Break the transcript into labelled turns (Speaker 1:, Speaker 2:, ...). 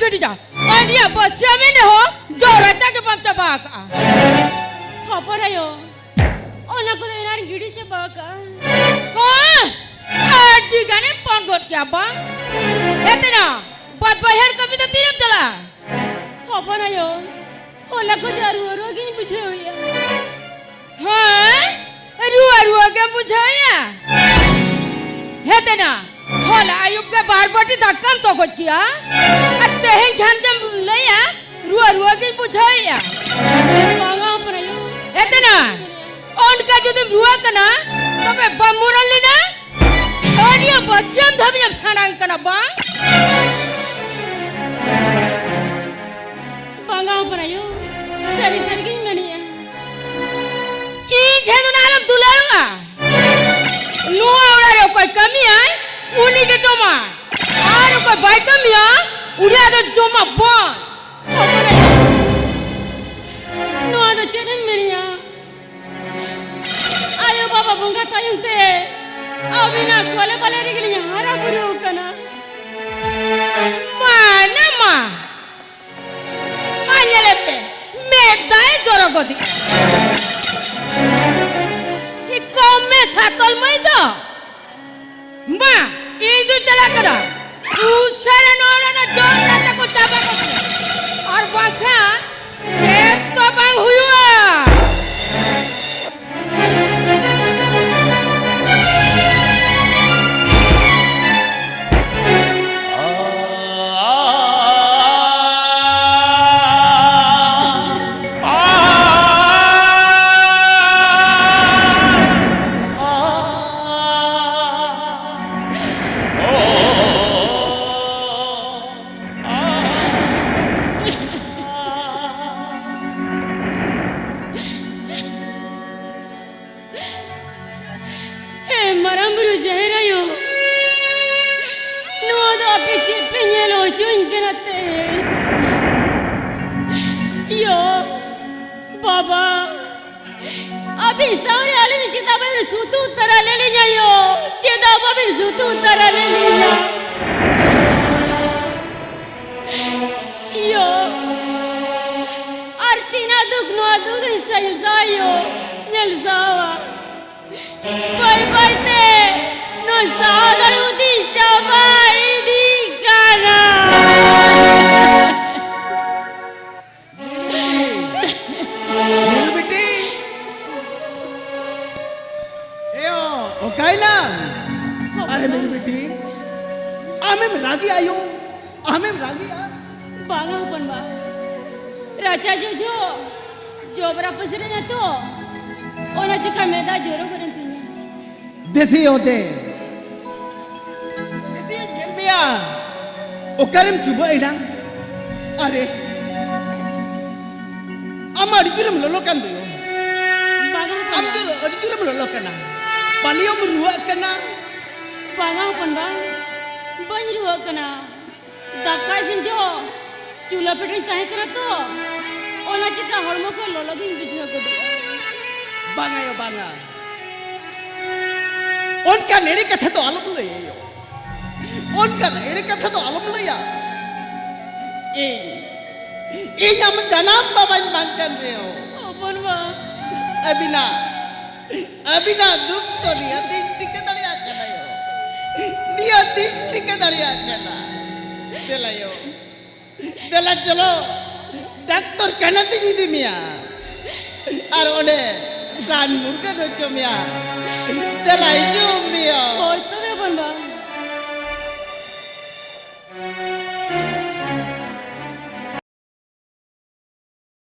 Speaker 1: gede ja. Dia bosnya mana ho? Jorah tak ke pamca baka.
Speaker 2: Apa rayo? Ona ko denar gidi se baka.
Speaker 1: Oh, adi gane panggot kya bang? Etna, buat bayar kami tu tiap jala.
Speaker 2: Apa rayo? Ona ko jaru rogi buce ya.
Speaker 1: Hah? Ruah ke buce ya? Etna, hola ayub ke bar bati dakkan to kot kya? Atte hen khan jam laya, ruah ke buce ya.
Speaker 2: Banga apa rayo?
Speaker 1: Etna, on ka jodem ruah kana, tapi bamuran lina? Dia bosnya dah macam sarang kana bang?
Speaker 2: Banga apa rayo? Sari gini mana ya?
Speaker 1: Ini jangan alam tular ah. Nuah orang yang kau kami ay, uni ke cuma. Ada kau baik kami ya, uni ada cuma bang.
Speaker 2: Apa rayo? Nuah ada cedem mana ya? Ayo bapa bunga tayung teh. Abina kole baleri gini hara buru kana.
Speaker 1: Mana ma? Mana lepe? Medai jorogodi. Ikau mesatol mai do. Ma, itu cela kena. Usara orang jor nata ko caba ko. Ar bangsa, es ko bang huyua.
Speaker 3: Desi jenmia, okarim cuba idang, are, ama adijuram lolokan tu yo, adijuram lolokan na, paliyom ruak kana,
Speaker 2: banga pun bang, banyak ruak kana, dakai sinjo, chula petri tahe kera tu, ona cika hormo ko lologin bijha ko dia.
Speaker 3: Banga yo banga. उनका लेने का था तो आलम ले यो, उनका लेने का था तो आलम ले या, ये नाम जनाब बाबा मांगकर रहे हो,
Speaker 2: अपन बां,
Speaker 3: अबिना दुख तो लिया दिन टिके दरिया करना यो, लिया दिन टिके दरिया करना, देला चलो, डॉक्टर कहना तीजी दी मिया, आरोने रान मुर्गा रोचो मिया. Delay jumio.